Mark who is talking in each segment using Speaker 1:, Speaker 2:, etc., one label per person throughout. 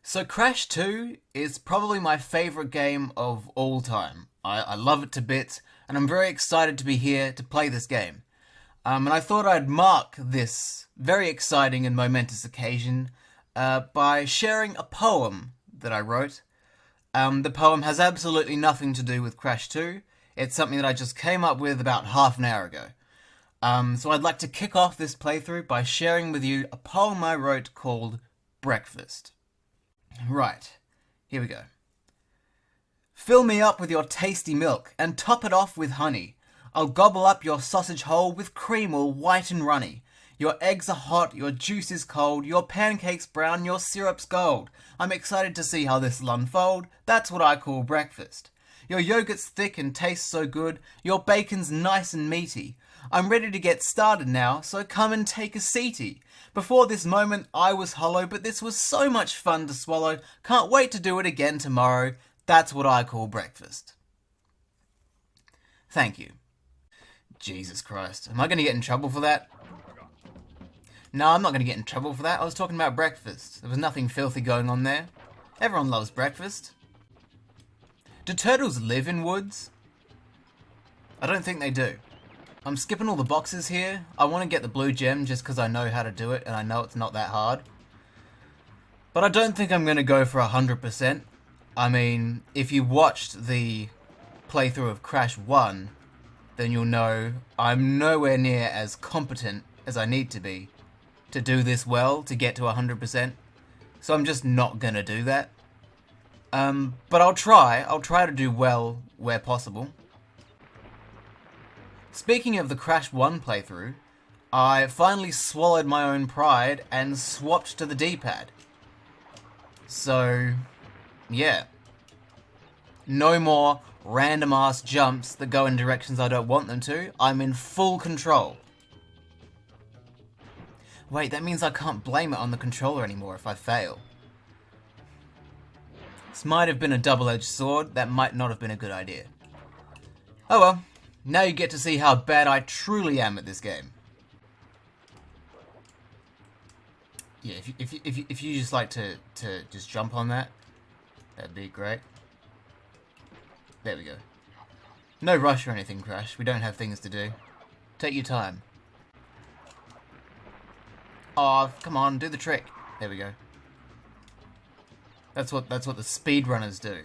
Speaker 1: So Crash 2 is probably my favourite game of all time. I love it to bits, and I'm very excited to be here to play this game. And I thought I'd mark this very exciting and momentous occasion by sharing a poem that I wrote. The poem has absolutely nothing to do with Crash 2. It's something that I just came up with about half an hour ago. So I'd like to kick off this playthrough by sharing with you a poem I wrote called Breakfast. Right, here we go. Fill me up with your tasty milk and top it off with honey. I'll gobble up your sausage whole with cream all white and runny. Your eggs are hot, your juice is cold, your pancakes brown, your syrup's gold. I'm excited to see how this'll unfold, that's what I call breakfast. Your yogurt's thick and tastes so good, your bacon's nice and meaty. I'm ready to get started now, so come and take a seaty. Before this moment I was hollow, but this was so much fun to swallow. Can't wait to do it again tomorrow. That's what I call breakfast. Thank you. Jesus Christ. Am I going to get in trouble for that? No, I'm not going to get in trouble for that. I was talking about breakfast. There was nothing filthy going on there. Everyone loves breakfast. Do turtles live in woods? I don't think they do. I'm skipping all the boxes here. I want to get the blue gem just because I know how to do it and I know it's not that hard. But I don't think I'm going to go for 100%. I mean, if you watched the playthrough of Crash 1, then you'll know I'm nowhere near as competent as I need to be to do this well, to get to 100%. So I'm just not going to do that. But I'll try to do well where possible. Speaking of the Crash 1 playthrough, I finally swallowed my own pride and swapped to the D-pad. So, yeah. No more random ass jumps that go in directions I don't want them to. I'm in full control. Wait, that means I can't blame it on the controller anymore if I fail. This might have been a double-edged sword. That might not have been a good idea. Oh well. Now you get to see how bad I truly am at this game. Yeah, if you just like to just jump on that, that'd be great. There we go. No rush or anything, Crash. We don't have things to do. Take your time. Oh, come on, do the trick. There we go. That's what the speedrunners do.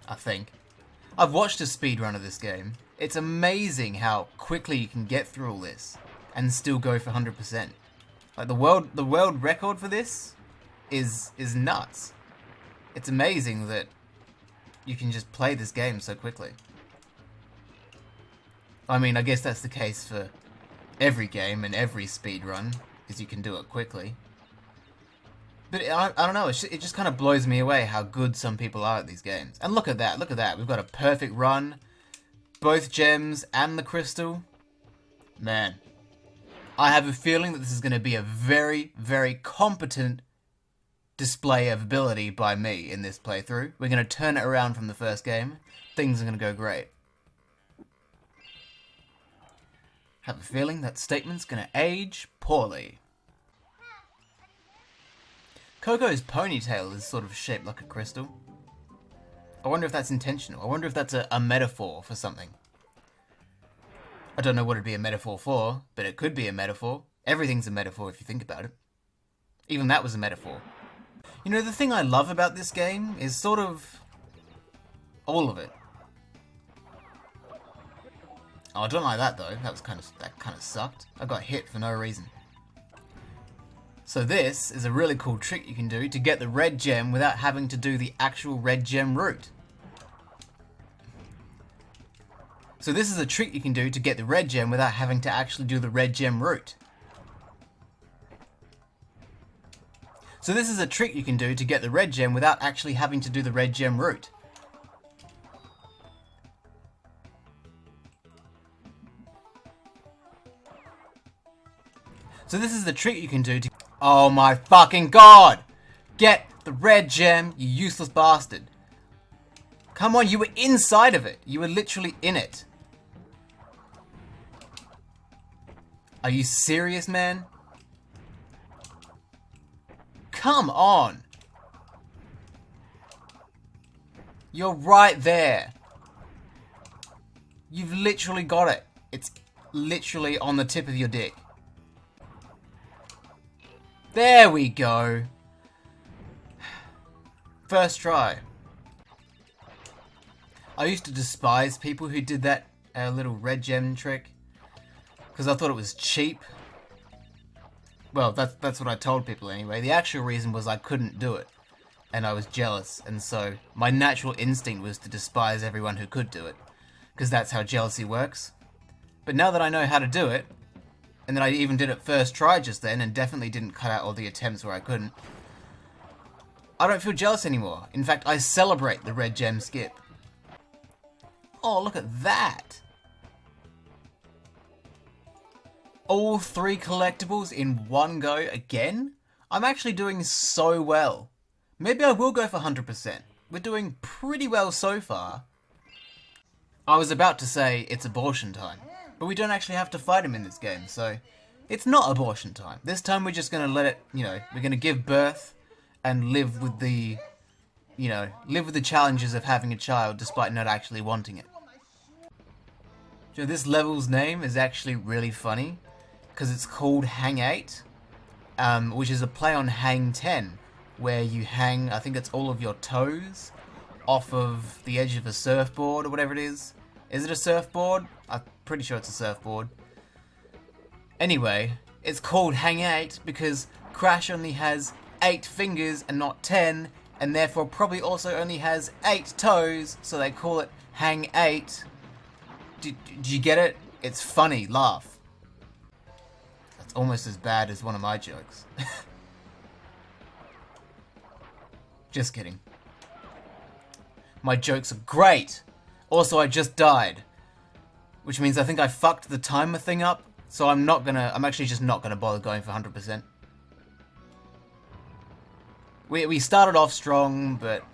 Speaker 1: I think. I've watched a speedrun of this game. It's amazing how quickly you can get through all this and still go for 100%. Like the world record for this is nuts. It's amazing that you can just play this game so quickly. I mean, I guess that's the case for every game and every speedrun, because you can do it quickly. But I don't know, it just kind of blows me away how good some people are at these games. And look at that, we've got a perfect run, both gems and the crystal. Man, I have a feeling that this is going to be a very, very competent display of ability by me in this playthrough. We're going to turn it around from the first game. Things are going to go great. Have a feeling that statement's going to age poorly. Coco's ponytail is sort of shaped like a crystal. I wonder if that's intentional. I wonder if that's a metaphor for something. I don't know what it'd be a metaphor for, but it could be a metaphor. Everything's a metaphor if you think about it. Even that was a metaphor. You know, the thing I love about this game is sort of all of it. Oh, I don't like that though. That kind of sucked. I got hit for no reason. So this is a really cool trick you can do to get the red gem without having to do the actual red gem route. So this is a trick you can do to get the red gem without having to actually do the red gem route. So this is a trick you can do to get the red gem without actually having to do the red gem route. So this is the trick you can do to... Oh my fucking god! Get the red gem, you useless bastard. Come on, you were inside of it. You were literally in it. Are you serious, man? Come on! You're right there. You've literally got it. It's literally on the tip of your dick. There we go. First try. I used to despise people who did that little red gem trick because I thought it was cheap. Well, that's what I told people anyway. The actual reason was I couldn't do it, and I was jealous, and so my natural instinct was to despise everyone who could do it, because that's how jealousy works. But now that I know how to do it, and that I even did it first try just then, and definitely didn't cut out all the attempts where I couldn't, I don't feel jealous anymore. In fact, I celebrate the red gem skip. Oh, look at that! All 3 collectibles in one go again? I'm actually doing so well. Maybe I will go for 100%. We're doing pretty well so far. I was about to say it's abortion time, but we don't actually have to fight him in this game, so it's not abortion time. This time we're just going to let it, we're going to give birth and live with the, live with the challenges of having a child despite not actually wanting it. This level's name is actually really funny, because it's called Hang 8, which is a play on Hang 10, where you hang, I think it's all of your toes, off of the edge of a surfboard or whatever it is. Is it a surfboard? I'm pretty sure it's a surfboard. Anyway, it's called Hang 8 because Crash only has 8 fingers and not 10, and therefore probably also only has 8 toes, so they call it Hang 8. Did you get it? It's funny, laugh. That's almost as bad as one of my jokes. Just kidding. My jokes are great! Also, I just died. Which means I think I fucked the timer thing up, so I'm actually just not gonna bother going for 100%. We started off strong, but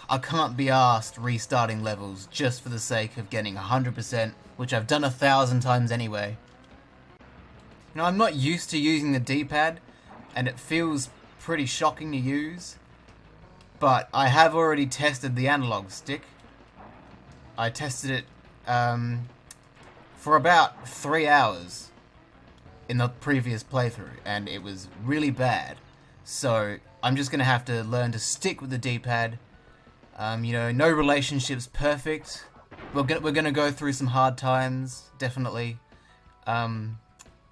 Speaker 1: I can't be arsed restarting levels just for the sake of getting 100%, which I've done 1,000 times anyway. I'm not used to using the D-pad, and it feels pretty shocking to use, but I have already tested the analog stick. I tested it for about 3 hours in the previous playthrough, and it was really bad. So I'm just going to have to learn to stick with the D-pad. No relationship's perfect. We're gonna go through some hard times, definitely.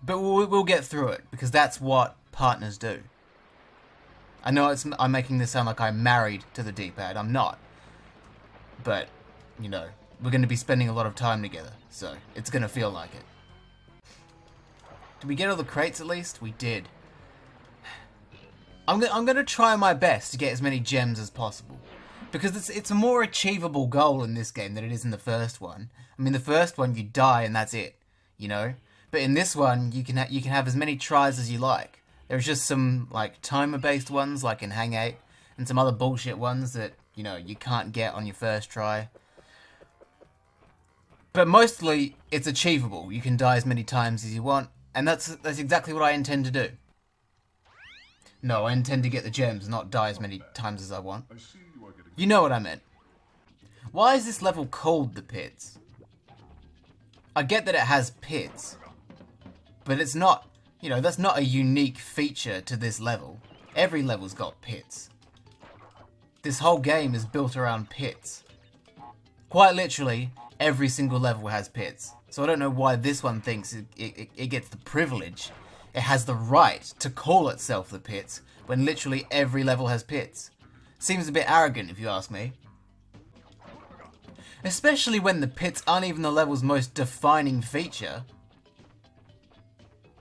Speaker 1: But we'll get through it, because that's what partners do. I know I'm making this sound like I'm married to the D-pad. I'm not. But, we're going to be spending a lot of time together, so it's going to feel like it. Did we get all the crates at least? We did. I'm going to try my best to get as many gems as possible. Because it's a more achievable goal in this game than it is in the first one. I mean, the first one you die and that's it, But in this one, you can have as many tries as you like. There's just some timer-based ones, like in Hang 8, and some other bullshit ones that you can't get on your first try. But mostly, it's achievable. You can die as many times as you want, and that's exactly what I intend to do. No, I intend to get the gems, not die as many times as I want. You know what I meant. Why is this level called the pits? I get that it has pits, but it's not, that's not a unique feature to this level. Every level's got pits. This whole game is built around pits. Quite literally, every single level has pits. So I don't know why this one thinks it gets the privilege. It has the right to call itself the pits, when literally every level has pits. Seems a bit arrogant, if you ask me. Especially when the pits aren't even the level's most defining feature.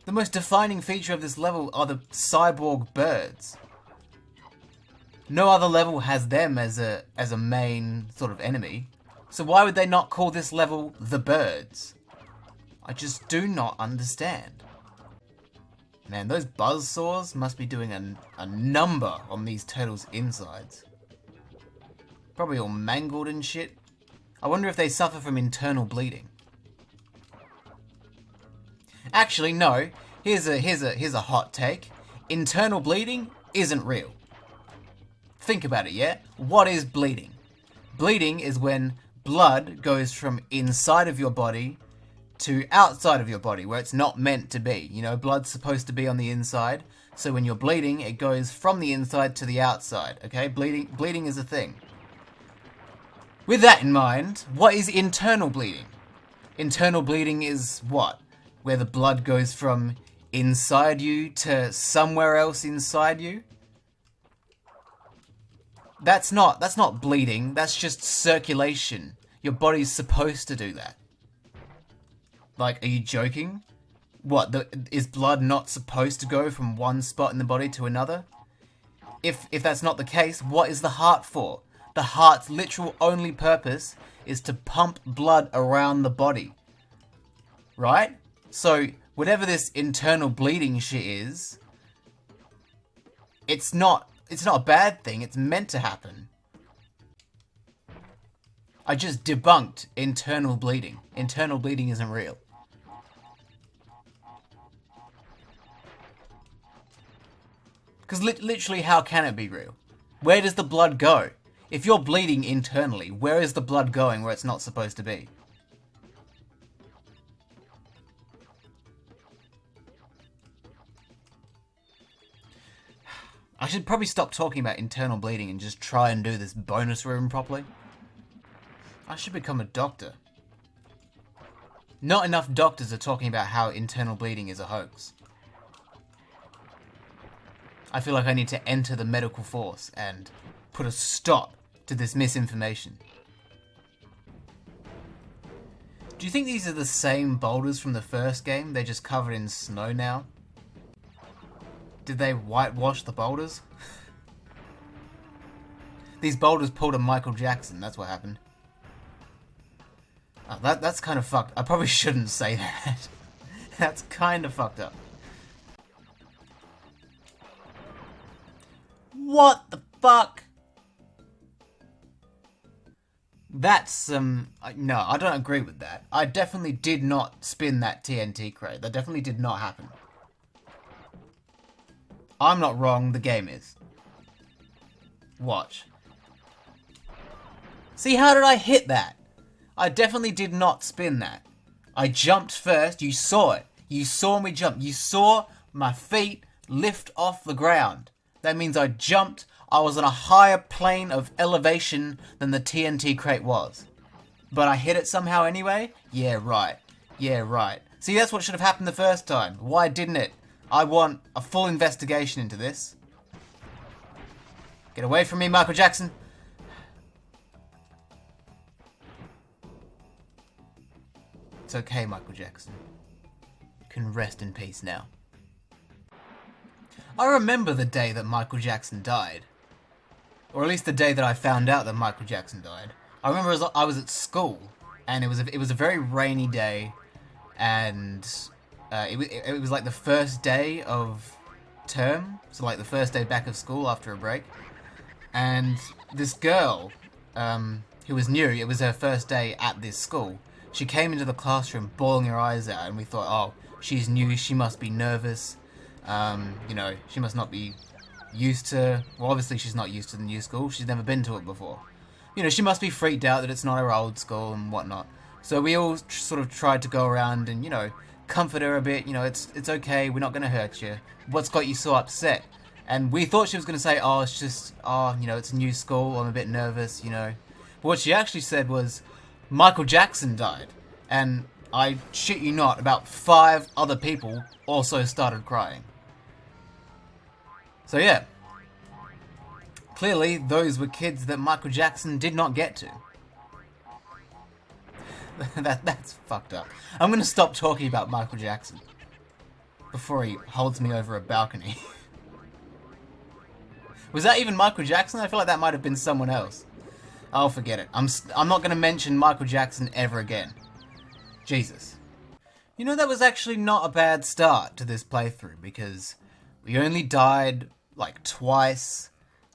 Speaker 1: The most defining feature of this level are the cyborg birds. No other level has them as a main sort of enemy. So why would they not call this level the birds? I just do not understand. Man, those buzzsaws must be doing a number on these turtles' insides. Probably all mangled and shit. I wonder if they suffer from internal bleeding. Actually, no. Here's a hot take. Internal bleeding isn't real. Think about it, yeah? What is bleeding? Bleeding is when blood goes from inside of your body to outside of your body, where it's not meant to be. You know, blood's supposed to be on the inside, so when you're bleeding, it goes from the inside to the outside, okay? Bleeding is a thing. With that in mind, what is internal bleeding? Internal bleeding is what? Where the blood goes from inside you to somewhere else inside you? That's not bleeding, that's just circulation. Your body's supposed to do that. Like, are you joking? What, is blood not supposed to go from one spot in the body to another? If that's not the case, what is the heart for? The heart's literal only purpose is to pump blood around the body. Right? So, whatever this internal bleeding shit is, it's not a bad thing, it's meant to happen. I just debunked internal bleeding. Internal bleeding isn't real. Because literally, how can it be real? Where does the blood go? If you're bleeding internally, where is the blood going where it's not supposed to be? I should probably stop talking about internal bleeding and just try and do this bonus room properly. I should become a doctor. Not enough doctors are talking about how internal bleeding is a hoax. I feel like I need to enter the medical force and put a stop to this misinformation. Do you think these are the same boulders from the first game? They're just covered in snow now? Did they whitewash the boulders? These boulders pulled a Michael Jackson, that's what happened. Oh, that's kind of fucked. I probably shouldn't say that. That's kind of fucked up. What the fuck? That's, no, I don't agree with that. I definitely did not spin that TNT crate. That definitely did not happen. I'm not wrong, the game is. Watch. See, how did I hit that? I definitely did not spin that. I jumped first, you saw it. You saw me jump. You saw my feet lift off the ground. That means I jumped, I was on a higher plane of elevation than the TNT crate was. But I hit it somehow anyway? Yeah, right. Yeah, right. See, that's what should have happened the first time. Why didn't it? I want a full investigation into this. Get away from me, Michael Jackson. It's okay, Michael Jackson. You can rest in peace now. I remember the day that Michael Jackson died. Or at least the day that I found out that Michael Jackson died. I remember I was at school, and it was a very rainy day, and it was like the first day of term, so like the first day back of school after a break. And this girl, who was new, it was her first day at this school, she came into the classroom bawling her eyes out, and we thought, oh, she's new, she must be nervous. You know, she must not be used to... Well, obviously she's not used to the new school. She's never been to it before. You know, she must be freaked out that it's not her old school and whatnot. So we all sort of tried to go around and, you know, comfort her a bit. You know, it's okay, we're not going to hurt you. What's got you so upset? And we thought she was going to say, oh, it's just... Oh, you know, it's a new school, I'm a bit nervous, you know. But what she actually said was, Michael Jackson died. And I shit you not, about 5 other people also started crying. So yeah, clearly those were kids that Michael Jackson did not get to. That's fucked up. I'm gonna stop talking about Michael Jackson before he holds me over a balcony. Was that even Michael Jackson? I feel like that might have been someone else. I'll forget it. I'm not gonna mention Michael Jackson ever again. Jesus. You know, that was actually not a bad start to this playthrough, because we only died like twice.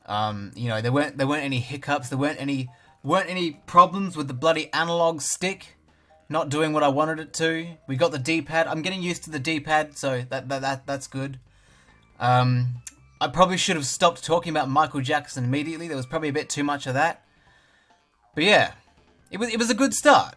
Speaker 1: You know, there weren't any hiccups, there weren't any problems with the bloody analog stick not doing what I wanted it to. We got the D-pad. I'm getting used to the D-pad, so that's good. I probably should have stopped talking about Michael Jackson immediately. There was probably a bit too much of that. But yeah, it was a good start.